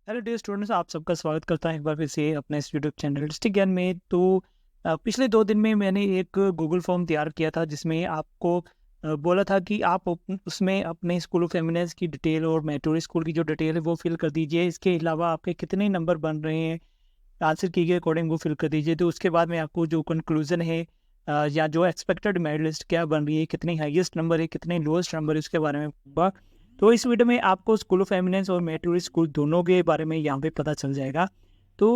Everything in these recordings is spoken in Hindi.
हेलो डियर स्टूडेंट्स, आप सबका स्वागत करता हूं एक बार फिर से अपने इस यूट्यूब चैनल डिस्ट्रिक्ट ज्ञान में। तो पिछले 2 दिन में मैंने एक गूगल फॉर्म तैयार किया था जिसमें आपको बोला था कि आप उसमें अपने स्कूल ऑफ एमिनेंस की डिटेल और मेटोरी स्कूल की जो डिटेल है वो फिल कर दीजिए। इसके अलावा आपके कितने नंबर बन रहे हैं आंसर की के अकॉर्डिंग वो फिल कर दीजिए। तो उसके बाद में आपको जो कंक्लूजन है या जो एक्सपेक्टेड मेरिट लिस्ट क्या बन रही है, कितने हाईएस्ट नंबर है, कितने लोएस्ट नंबर है, उसके बारे में होगा। तो इस वीडियो में आपको स्कूल ऑफ एमिनेंस और मेटोरी स्कूल दोनों के बारे में यहाँ पे पता चल जाएगा। तो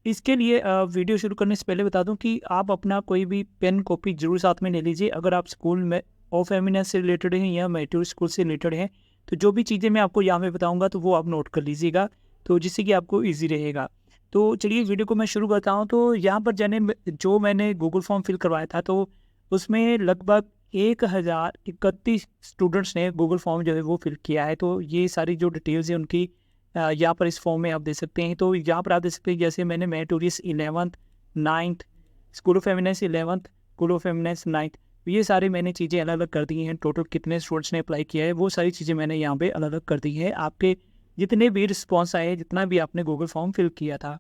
इसके लिए वीडियो शुरू करने से पहले बता दूं कि आप अपना कोई भी पेन कॉपी जरूर साथ में ले लीजिए। अगर आप स्कूल में ऑफ एमिनेंस से रिलेटेड हैं या मेटोरी स्कूल से रिलेटेड हैं तो जो भी चीज़ें मैं आपको यहाँ पे बताऊँगा तो वो आप नोट कर लीजिएगा, तो जिससे कि आपको ईजी रहेगा। तो चलिए वीडियो को मैं शुरू करता हूँ। तो यहाँ पर जो मैंने गूगल फॉर्म फिल करवाया था तो उसमें लगभग 1031 स्टूडेंट्स ने गूगल फॉर्म जो है वो फिल किया है। तो ये सारी जो डिटेल्स है उनकी यहाँ पर इस फॉर्म में आप देख सकते हैं। तो यहाँ पर आप देख सकते हैं जैसे मैंने meritorious 11th 9th, school of eminence 11th, school of eminence 9th, ये सारी मैंने चीज़ें अलग अलग कर दी हैं। टोटल कितने स्टूडेंट्स ने अप्लाई किया है वो सारी चीज़ें मैंने यहाँ पे अलग अलग कर दी है। आपके जितने भी रिस्पॉन्स आए हैं, जितना भी आपने गूगल फॉर्म फिल किया था,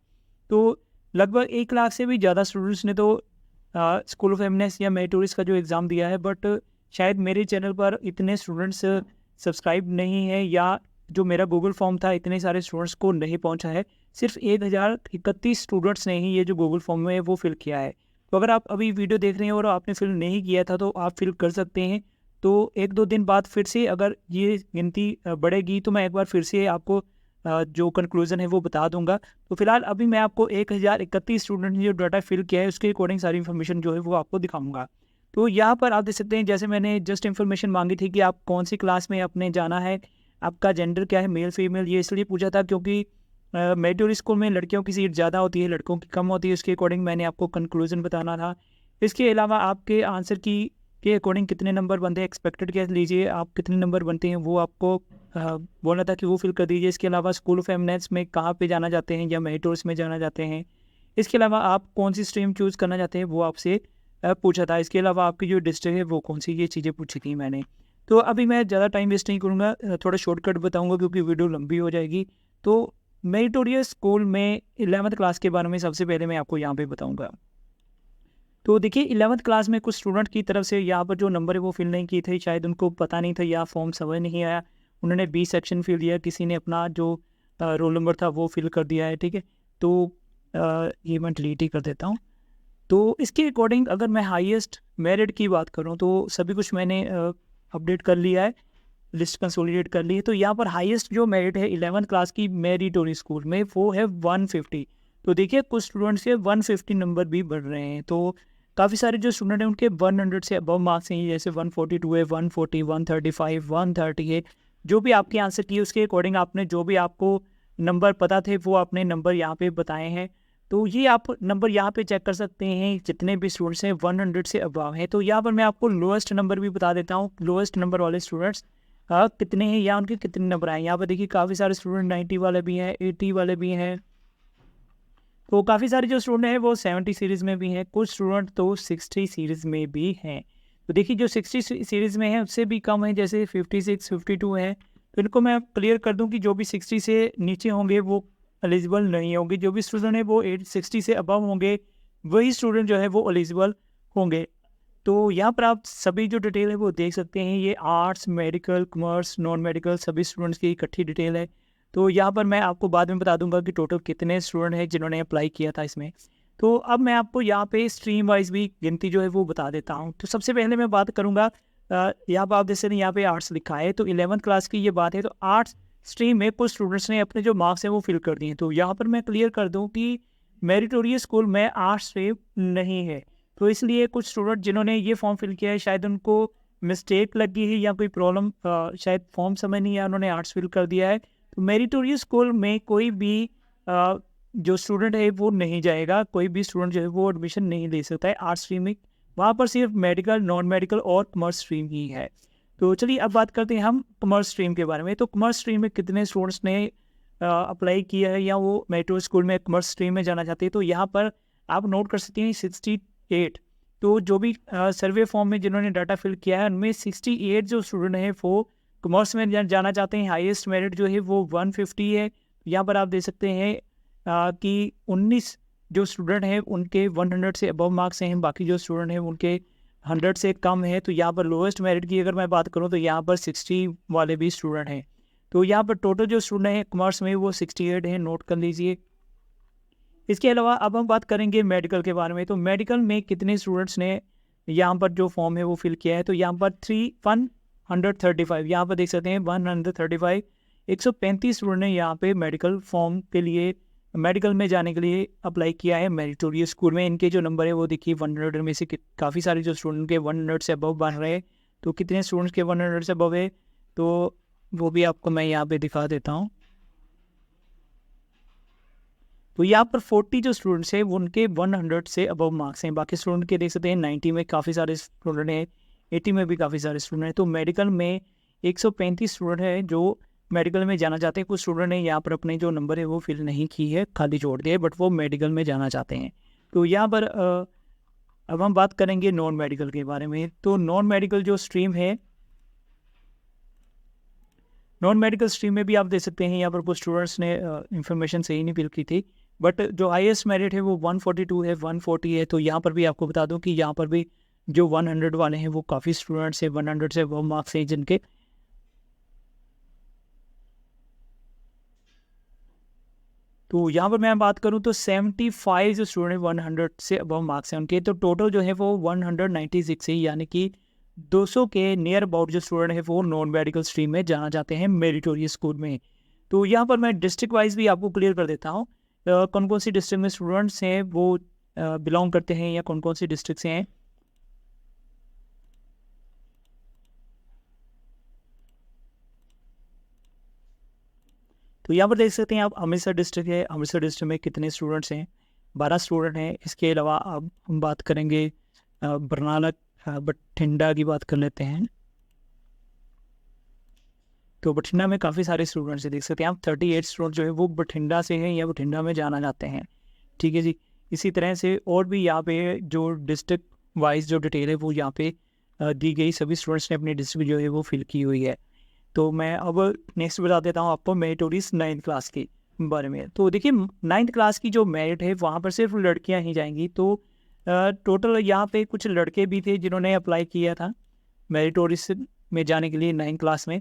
तो लगभग 1 लाख से भी ज़्यादा स्टूडेंट्स ने तो स्कूल ऑफ एमिनेंस या मेरिटोरियस का जो एग्ज़ाम दिया है। बट शायद मेरे चैनल पर इतने स्टूडेंट्स सब्सक्राइब नहीं है या जो मेरा गूगल फॉर्म था इतने सारे स्टूडेंट्स को नहीं पहुंचा है। सिर्फ 1031 स्टूडेंट्स ने ही ये जो गूगल फॉर्म है वो फिल किया है। तो अगर आप अभी वीडियो देख रहे हैं और आपने फिल नहीं किया था तो आप फिल कर सकते हैं। तो 1-2 दिन बाद फिर से अगर ये गिनती बढ़ेगी तो मैं एक बार फिर से आपको जो कंक्लूजन है वो बता दूंगा। तो फिलहाल अभी मैं आपको 1031 स्टूडेंट ने जो डाटा फिल किया है उसके अकॉर्डिंग सारी इन्फॉर्मेशन जो है वो आपको दिखाऊंगा। तो यहाँ पर आप देख सकते हैं जैसे मैंने जस्ट इन्फॉर्मेशन मांगी थी कि आप कौन सी क्लास में अपने जाना है, आपका जेंडर क्या है, मेल फीमेल, ये इसलिए पूछा था क्योंकि मेटोरी स्कूल में लड़कियों की सीट ज़्यादा होती है, लड़कों की कम होती है। उसके अकॉर्डिंग मैंने आपको कंक्लूजन बताना था। इसके अलावा आपके आंसर की के अकॉर्डिंग कितने नंबर बनते हैं, एक्सपेक्टेड क्या लीजिए, आप कितने नंबर बनते हैं वो आपको बोलना था कि वो फिल कर दीजिए। इसके अलावा स्कूल ऑफ एमिनेंस में कहाँ पे जाना चाहते हैं या मेरिटोर्स में जाना चाहते हैं। इसके अलावा आप कौन सी स्ट्रीम चूज़ करना चाहते हैं वो आपसे पूछा था। इसके अलावा आपकी जो डिस्ट्रिक्ट है वो कौन सी, ये चीज़ें पूछी थी मैंने। तो अभी मैं ज़्यादा टाइम वेस्ट नहीं करूँगा, थोड़ा शॉर्टकट बताऊँगा क्योंकि वीडियो लंबी हो जाएगी। तो मेरिटोरियस स्कूल में 11th क्लास के बारे में सबसे पहले मैं आपको यहाँ पे बताऊँगा। तो देखिए 11th क्लास में कुछ स्टूडेंट की तरफ से यहाँ पर जो नंबर है वो फिल नहीं किए थे, शायद उनको पता नहीं था या फॉर्म समझ नहीं आया। उन्होंने बी सेक्शन फिल दिया, किसी ने अपना जो रोल नंबर था वो फिल कर दिया है, ठीक है। तो ये मैं डिलीट ही कर देता हूँ। तो इसके अकॉर्डिंग अगर मैं हाईएस्ट मेरिट की बात करूँ तो सभी कुछ मैंने अपडेट कर लिया है, लिस्ट कंसोलिडेट कर ली है। तो यहाँ पर हाईएस्ट जो मेरिट है 11th क्लास की मेरिटोरी स्कूल में वो है 150। तो देखिए कुछ स्टूडेंट्स के 150 नंबर भी बढ़ रहे हैं। तो काफ़ी सारे जो स्टूडेंट हैं उनके 100 से अबव मार्क्स हैं, जैसे 142 है, 140, 135, 130 है। जो भी आपके आंसर किए उसके अकॉर्डिंग आपने जो भी आपको नंबर पता थे वो आपने नंबर यहाँ पे बताए हैं। तो ये आप नंबर यहाँ पे चेक कर सकते हैं, जितने भी स्टूडेंट्स हैं 100 से अबव हैं। तो यहाँ पर मैं आपको लोएस्ट नंबर भी बता देता हूँ, लोएस्ट नंबर वाले स्टूडेंट्स कितने हैं या उनके कितने नंबर आए। यहाँ पर देखिए काफ़ी सारे स्टूडेंट 90 वाले भी हैं, 80 वाले भी हैं। तो काफ़ी सारे जो स्टूडेंट हैं वो 70 सीरीज़ में भी हैं, कुछ स्टूडेंट तो 60 सीरीज़ में भी हैं। तो देखिए जो 60 सीरीज़ में है उससे भी कम है, जैसे 56, 52 है। तो इनको मैं क्लियर कर दूं कि जो भी 60 से नीचे होंगे वो एलिजिबल नहीं होंगे। जो भी स्टूडेंट है वो 60 से अबव होंगे, वही स्टूडेंट जो है वो एलिजिबल होंगे। तो यहाँ पर आप सभी जो डिटेल है वो देख सकते हैं। ये arts, medical, commerce, non medical सभी स्टूडेंट्स की इकट्ठी डिटेल है। तो यहाँ पर मैं आपको बाद में बता दूंगा कि टोटल कितने स्टूडेंट हैं जिन्होंने अप्लाई किया था इसमें। तो अब मैं आपको यहाँ पे स्ट्रीम वाइज भी गिनती जो है वो बता देता हूँ। तो सबसे पहले मैं बात करूँगा, यहाँ पर आप जैसे यहाँ पे आर्ट्स लिखा है तो 11th क्लास की ये बात है। तो आर्ट्स स्ट्रीम में कुछ स्टूडेंट्स ने अपने जो मार्क्स हैं वो फिल कर दिए। तो यहाँ पर मैं क्लियर कर दूँ कि मेरिटोरियस स्कूल में आर्ट्स स्ट्रीम नहीं है। तो इसलिए कुछ स्टूडेंट जिन्होंने ये फॉर्म फिल किया है शायद उनको मिस्टेक लगी है या कोई प्रॉब्लम, शायद फॉर्म समझ नहीं आया, उन्होंने आर्ट्स फिल कर दिया है। तो मेरिटोरियस स्कूल में कोई भी जो स्टूडेंट है वो नहीं जाएगा, कोई भी स्टूडेंट जो है वो एडमिशन नहीं ले सकता है आर्ट्स स्ट्रीम में। वहाँ पर सिर्फ मेडिकल, नॉन मेडिकल और कॉमर्स स्ट्रीम ही है। तो चलिए अब बात करते हैं हम कॉमर्स स्ट्रीम के बारे में। तो कॉमर्स स्ट्रीम में कितने स्टूडेंट्स ने अप्लाई किया है या वो मेरिटोरियस स्कूल में कॉमर्स स्ट्रीम में जाना चाहते हैं। तो यहाँ पर आप नोट कर सकते हैं 68। तो जो भी सर्वे फॉर्म में जिन्होंने डाटा फिल किया है उनमें 68 जो स्टूडेंट हैं वो कॉमर्स में जाना चाहते हैं, हाईएस्ट मेरिट जो है वो 150 है। यहाँ पर आप देख सकते हैं कि 19 जो स्टूडेंट हैं उनके 100 से अबव मार्क्स हैं, बाकी जो स्टूडेंट हैं उनके 100 से कम है। तो यहाँ पर लोएस्ट मेरिट की अगर मैं बात करूँ तो यहाँ पर 60 वाले भी स्टूडेंट हैं। तो यहाँ पर टोटल जो स्टूडेंट हैं कॉमर्स में वो 68 हैं, नोट कर लीजिए। इसके अलावा अब हम बात करेंगे मेडिकल के बारे में। तो मेडिकल में कितने स्टूडेंट्स ने यहाँ पर जो फॉर्म है वो फिल किया है, तो यहाँ पर 135 यहाँ पर देख सकते हैं 135 135 स्टूडेंट ने यहाँ पे मेडिकल फॉर्म के लिए, मेडिकल में जाने के लिए अप्लाई किया है मेरिटोरियस स्कूल में। इनके जो नंबर है वो देखिए 100 में से काफ़ी सारे जो स्टूडेंट के 100 से अबव बन रहे हैं। तो कितने स्टूडेंट्स के 100 से अबव है तो वो भी आपको मैं यहाँ पे दिखा देता हूँ। तो यहाँ पर 40 जो स्टूडेंट्स हैं वो उनके 100 से अबव मार्क्स हैं। बाकी स्टूडेंट के देख सकते हैं 90 में काफ़ी सारे स्टूडेंट हैं, 80 में भी काफ़ी सारे स्टूडेंट हैं। तो मेडिकल में 135 स्टूडेंट हैं जो मेडिकल में जाना चाहते हैं। कुछ स्टूडेंट ने यहाँ पर अपने जो नंबर है वो फिल नहीं की है, खाली छोड़ दिए, बट वो मेडिकल में जाना चाहते हैं। तो यहाँ पर अब हम बात करेंगे नॉन मेडिकल के बारे में। तो नॉन मेडिकल जो स्ट्रीम है, नॉन मेडिकल स्ट्रीम में भी आप देख सकते हैं यहाँ पर कुछ स्टूडेंट्स ने इन्फॉर्मेशन सही नहीं फिल की थी, बट जो हाईएस्ट मेरिट है वो 142 है, 140 है। तो यहाँ पर भी आपको बता दूं कि यहाँ पर भी जो 100 वाले हैं वो काफ़ी स्टूडेंट्स हैं, 100 से वो मार्क्स हैं जिनके। तो यहाँ पर मैं बात करूँ तो 75 जो स्टूडेंट 100 से अबव मार्क्स हैं उनके, तो टोटल जो है वो 196 है, यानी कि 200 के नियर अबाउट जो स्टूडेंट है वो नॉन मेडिकल स्ट्रीम में जाना चाहते हैं मेरिटोरियस स्कूल में। तो यहाँ पर मैं डिस्ट्रिक्ट वाइज भी आपको क्लियर कर देता हूँ कौन कौन सी डिस्ट्रिक्ट में स्टूडेंट्स हैं वो बिलोंग करते हैं या कौन कौन सी डिस्ट्रिक्ट से हैं। तो यहाँ पर देख सकते हैं आप अमृतसर डिस्ट्रिक्ट है, अमृतसर डिस्ट्रिक्ट में कितने स्टूडेंट्स हैं, 12 स्टूडेंट हैं। इसके अलावा अब हम बात करेंगे बरनाला बठिंडा की बात कर लेते हैं। तो बठिंडा में काफ़ी सारे स्टूडेंट्स हैं, देख सकते हैं आप 38 स्टूडेंट जो है वो बठिंडा से हैं या बठिंडा में जाना चाहते हैं। ठीक है जी। इसी तरह से और भी यहाँ पे जो डिस्ट्रिक्ट वाइज जो डिटेल है वो यहाँ पे दी गई, सभी स्टूडेंट्स ने अपनी डिस्ट्रिक्ट जो है वो फिल की हुई है। तो मैं अब नेक्स्ट बता देता हूँ आपको मेरिटोरियस 9th क्लास के बारे में। तो देखिए 9th क्लास की जो मेरिट है वहाँ पर सिर्फ लड़कियाँ ही जाएंगी। तो टोटल यहाँ पे कुछ लड़के भी थे जिन्होंने अप्लाई किया था मेरिटोरियस में जाने के लिए 9th क्लास में।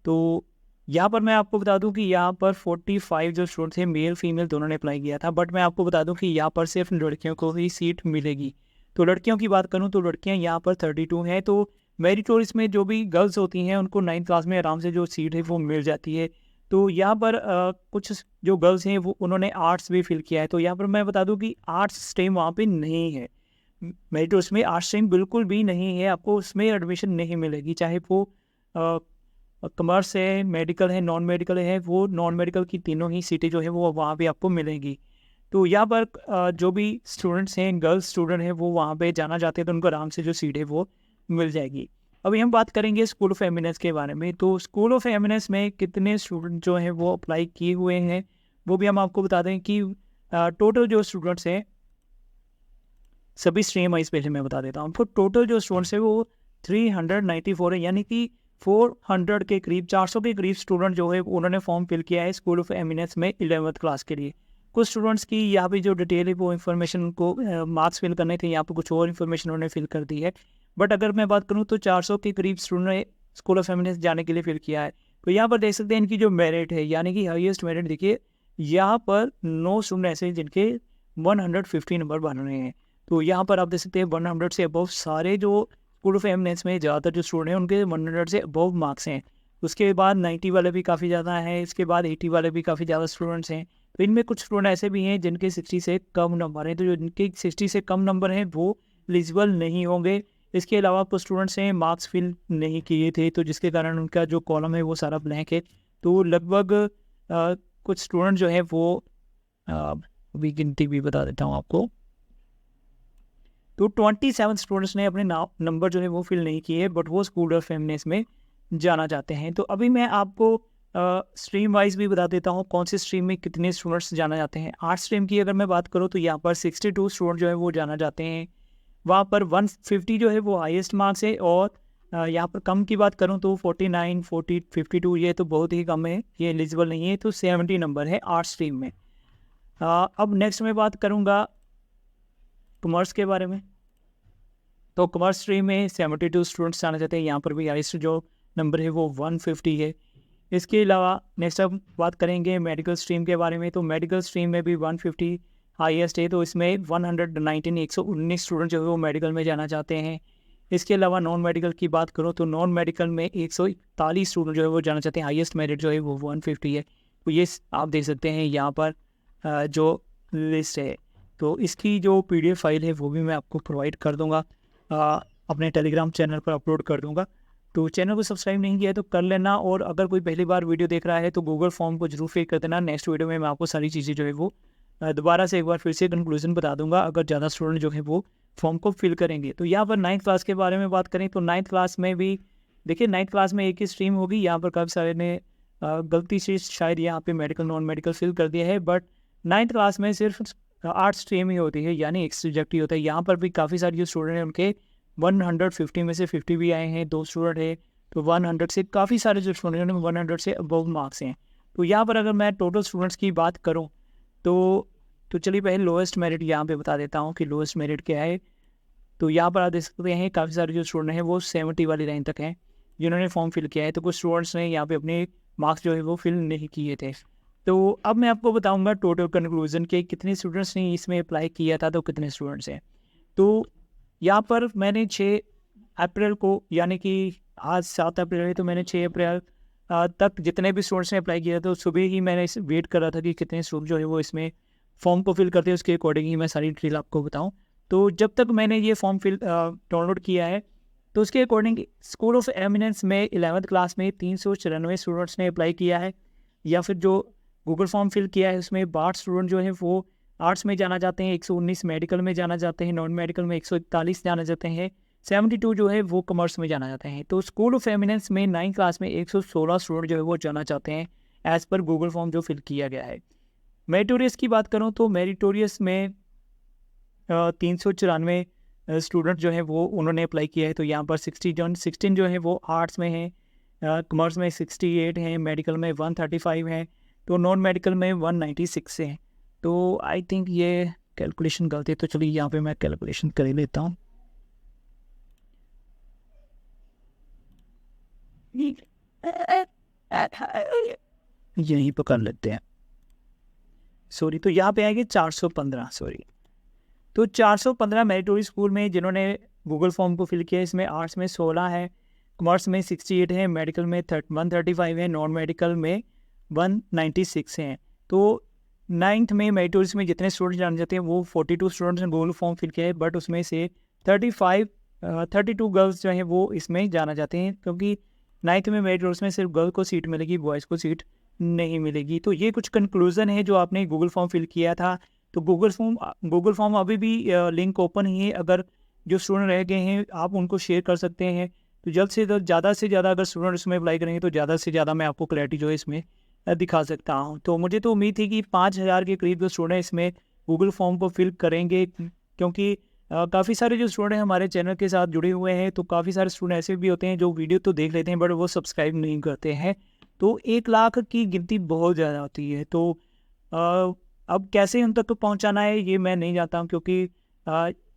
तो यहाँ पर मैं आपको बता दूं कि यहाँ पर 45 जो स्टूडेंट थे, मेल फीमेल दोनों ने अप्लाई किया था, बट मैं आपको बता दूं कि यहाँ पर सिर्फ लड़कियों को ही सीट मिलेगी। तो लड़कियों की बात करूं तो लड़कियां यहाँ पर 32 हैं। तो मेरिटोरियस में जो भी गर्ल्स होती हैं उनको 9th क्लास में आराम से जो सीट है वो मिल जाती है। तो यहाँ पर कुछ जो गर्ल्स हैं वो उन्होंने आर्ट्स भी फिल किया है। तो यहाँ पर मैं बता दूँ कि आर्ट्स स्ट्रीम वहाँ पर नहीं है, मेरिटोरियस में आर्ट्स स्ट्रीम बिल्कुल भी नहीं है, आपको उसमें एडमिशन नहीं मिलेगी, चाहे वो कॉमर्स है, मेडिकल है, नॉन मेडिकल है, वो नॉन मेडिकल की तीनों ही सीटें जो है वो वहाँ पे आपको मिलेंगी। तो यहाँ पर जो भी स्टूडेंट्स हैं, गर्ल्स स्टूडेंट हैं, वो वहाँ पे जाना चाहते हैं तो उनको आराम से जो सीट है वो मिल जाएगी। अभी हम बात करेंगे स्कूल ऑफ एमिनेंस के बारे में। तो स्कूल ऑफ एमिनेंस में कितने स्टूडेंट जो हैं वो अप्लाई किए हुए हैं वो भी हम आपको बता दें कि टोटल जो स्टूडेंट्स हैं सभी स्ट्रीम वाइज पहले मैं बता देता हूँ आपको। टोटल जो स्टूडेंट्स हैं वो 394 है, यानी कि 400 के करीब, 400 के करीब स्टूडेंट जो है उन्होंने फॉर्म फिल किया है स्कूल ऑफ एमिनेंस में 11th क्लास के लिए। कुछ स्टूडेंट्स की यहाँ पे जो डिटेल है वो इन्फॉर्मेशन को मार्क्स फिल करने थे, यहाँ पे कुछ और इन्फॉर्मेशन उन्होंने फिल कर दी है। बट अगर मैं बात करूँ तो 400 के करीब स्टूडेंट ने स्कूल ऑफ एमिनेंस जाने के लिए फिल किया है। तो यहाँ पर देख सकते हैं इनकी जो मेरिट है, यानी कि हाईएस्ट मेरिट देखिए यहाँ पर 9 स्टूडेंट ऐसे हैं जिनके 150 नंबर बन रहे हैं। तो यहाँ पर आप देख सकते हैं 100 से अबव सारे जो स्कूल ऑफ एमिनेंस में ज़्यादातर जो स्टूडेंट हैं उनके 100 से अबव मार्क्स हैं। उसके बाद 90 वाले भी काफ़ी ज़्यादा हैं, इसके बाद 80 वाले भी काफ़ी ज़्यादा स्टूडेंट्स हैं। तो इनमें कुछ स्टूडेंट ऐसे भी हैं जिनके 60 से कम नंबर हैं, तो जो जिनके 60 से कम नंबर हैं वो एलिजिबल नहीं होंगे। इसके अलावा कुछ स्टूडेंट्स हैं मार्क्स फिल नहीं किए थे, तो जिसके कारण उनका जो कॉलम है वो सारा ब्लैंक है। तो लगभग कुछ स्टूडेंट जो है वो अभी गिनती भी बता देता हूँ आपको। तो 27 स्टूडेंट्स ने अपने नंबर जो है वो फिल नहीं किए, बट वो स्कूल ऑफ एमिनेंस में जाना चाहते हैं। तो अभी मैं आपको स्ट्रीम वाइज भी बता देता हूँ कौन सी स्ट्रीम में कितने स्टूडेंट्स जाना चाहते हैं। आर्ट्स स्ट्रीम की अगर मैं बात करूँ तो यहाँ पर 62 स्टूडेंट जो है वो जाना चाहते हैं। वहाँ पर 150 जो है वो हाईएस्ट मार्क्स है और यहाँ पर कम की बात करूँ तो 49, 40, 52 ये तो बहुत ही कम है, ये एलिजिबल नहीं है। तो 70 नंबर है आर्ट स्ट्रीम में। अब नेक्स्ट मैं बात करूँगा कॉमर्स के बारे में। तो कॉमर्स स्ट्रीम में 72 स्टूडेंट्स जाना चाहते हैं। यहाँ पर भी हाईएस्ट जो नंबर है वो 150 है। इसके अलावा नेक्स्ट अब बात करेंगे मेडिकल स्ट्रीम के बारे में। तो मेडिकल स्ट्रीम में भी 150 हाईएस्ट है। तो इसमें 119 स्टूडेंट जो है वो मेडिकल में जाना चाहते हैं। इसके अलावा नॉन मेडिकल की बात करूँ तो नॉन मेडिकल में 141 स्टूडेंट जो है वो जाना चाहते हैं। हाईएस्ट मेरिट जो है वो 150 है। तो ये आप देख सकते हैं यहाँ पर जो लिस्ट है। तो इसकी जो PDF फाइल है वो भी मैं आपको प्रोवाइड कर दूँगा, अपने टेलीग्राम चैनल पर अपलोड कर दूँगा। तो चैनल को सब्सक्राइब नहीं किया है तो कर लेना, और अगर कोई पहली बार वीडियो देख रहा है तो गूगल फॉर्म को जरूर फिल कर देना। नेक्स्ट वीडियो में मैं आपको सारी चीज़ें जो है वो दोबारा से एक बार फिर से कंक्लूजन बता दूंगा, अगर ज़्यादा स्टूडेंट जो है वो फॉर्म को फिल करेंगे। तो यहाँ पर 9th क्लास के बारे में बात करें तो 9th क्लास में भी देखिए 9th क्लास में एक ही स्ट्रीम होगी। यहाँ पर काफ़ी सारे ने गलती से शायद यहाँ पे मेडिकल नॉन मेडिकल फिल कर दिया है, बट 9th क्लास में सिर्फ आर्ट स्ट्रीम ही होती है, यानी एक सब्जेक्ट ही होता है। यहाँ पर भी काफ़ी सारे जो स्टूडेंट हैं उनके 150 में से 50 भी आए हैं। 2 स्टूडेंट है तो 100 से काफ़ी सारे जो स्टूडेंट हैं 100 से अबव मार्क्स हैं। तो यहाँ पर अगर मैं टोटल स्टूडेंट्स की बात करूँ तो चलिए पहले लोएस्ट मेरिट यहाँ पे बता देता हूँ कि लोएस्ट मेरिट क्या है। तो यहाँ पर आप देख सकते हैं काफ़ी सारे जो स्टूडेंट हैं वो 70 वाली लाइन तक हैं जिन्होंने फॉर्म फिल किया है। तो कुछ स्टूडेंट्स ने यहाँ पे अपने मार्क्स जो है वो फिल नहीं किए थे। तो अब मैं आपको बताऊँगा टोटल कंक्लूजन के कितने स्टूडेंट्स ने इसमें अप्लाई किया था, तो कितने स्टूडेंट्स हैं। तो यहाँ पर मैंने 6 अप्रैल को, यानी कि आज 7 अप्रैल है, तो मैंने 6 अप्रैल तक जितने भी स्टूडेंट्स ने अप्लाई किया था सुबह ही मैंने वेट कर रहा था कि कितने स्टूडेंट जो है वो इसमें फॉर्म को फिल करते हैं, उसके अकॉर्डिंग ही मैं सारी डिटेल आपको बताऊं। तो जब तक मैंने ये फॉर्म फिल डाउनलोड किया है तो उसके अकॉर्डिंग स्कूल ऑफ एमिनेंस में 11th क्लास में 394 स्टूडेंट्स ने अप्लाई किया है, या फिर जो गूगल फॉर्म फिल किया है उसमें 62 स्टूडेंट जो है वो आर्ट्स में जाना चाहते हैं, 119 मेडिकल में जाना चाहते हैं, नॉन मेडिकल में 141 जाना चाहते हैं, 72 जो है वो कॉमर्स में जाना चाहते हैं। तो स्कूल ऑफ एमिनेंस में 9th क्लास में 116 स्टूडेंट जो है वो जाना चाहते हैं एज़ पर गूगल फॉर्म जो फिल किया गया है। मेरिटोरियस की बात करूँ तो मेरिटोरियस में 394 स्टूडेंट जो है वो उन्होंने अप्लाई किया है। तो यहाँ पर 16 जो है वो आर्ट्स में है, कॉमर्स में 68 हैं, मेडिकल में 135 हैं, तो नॉन मेडिकल में 196 हैं। तो आई थिंक ये कैलकुलेशन गलती है, तो चलिए यहाँ पे मैं कैलकुलेशन कर ही लेता हूँ। यहीं पर कर लेते हैं, सॉरी। तो यहाँ पे आएगी 415, सॉरी। तो 415 मेरिटोरियस स्कूल में जिन्होंने गूगल फॉर्म को फिल किया, इसमें आर्ट्स में 16 है, कॉमर्स में 68 है, मेडिकल में 135 है, नॉन मेडिकल में 196 हैं। तो 9th में मेरिटोरियस में जितने स्टूडेंट जाने जाते हैं वो 42 स्टूडेंट्स ने गूगल फॉर्म फिल किया है, बट उसमें से 32 गर्ल्स जो हैं वो इसमें जाना चाहते हैं, क्योंकि 9th में मेरिटोरियस में सिर्फ गर्ल को सीट मिलेगी, बॉयज़ को सीट नहीं मिलेगी। तो ये कुछ कंक्लूज़न है जो आपने गूगल फॉर्म फिल किया था। तो गूगल फॉर्म अभी भी लिंक ओपन ही है, अगर जो स्टूडेंट रह गए हैं आप उनको शेयर कर सकते हैं। तो जल्द से ज़्यादा अगर स्टूडेंट इसमें अप्लाई करेंगे तो ज़्यादा से ज़्यादा मैं आपको क्लैरिटी जो है इसमें दिखा सकता हूँ। तो मुझे तो उम्मीद थी कि 5000 के करीब जो स्टूडेंट इसमें गूगल फॉर्म को फिल करेंगे, क्योंकि काफ़ी सारे जो स्टूडेंट हमारे चैनल के साथ जुड़े हुए हैं। तो काफ़ी सारे स्टूडेंट ऐसे भी होते हैं जो वीडियो तो देख लेते हैं बट वो सब्सक्राइब नहीं करते हैं। तो 1 लाख की गिनती बहुत ज़्यादा होती है। तो अब कैसे उन तक पहुंचाना है ये मैं नहीं जानता हूं, क्योंकि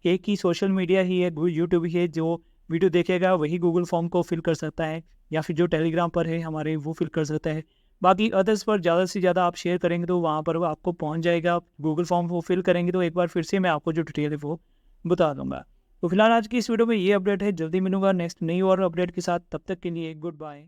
एक ही सोशल मीडिया ही है, यूट्यूब ही है, जो वीडियो देखेगा वही गूगल फॉर्म को फिल कर सकता है, या फिर जो टेलीग्राम पर है हमारे वो फिल कर सकता है। बाकी अदर्स पर ज़्यादा से ज़्यादा आप शेयर करेंगे तो वहाँ पर वो आपको पहुँच जाएगा। गूगल फॉर्म वो फिल करेंगे तो एक बार फिर से मैं आपको जो डिटेल है वो बता दूँगा। तो फिलहाल आज की इस वीडियो में ये अपडेट है, जल्दी मिलूंगा नेक्स्ट नई और अपडेट के साथ। तब तक के लिए गुड बाय।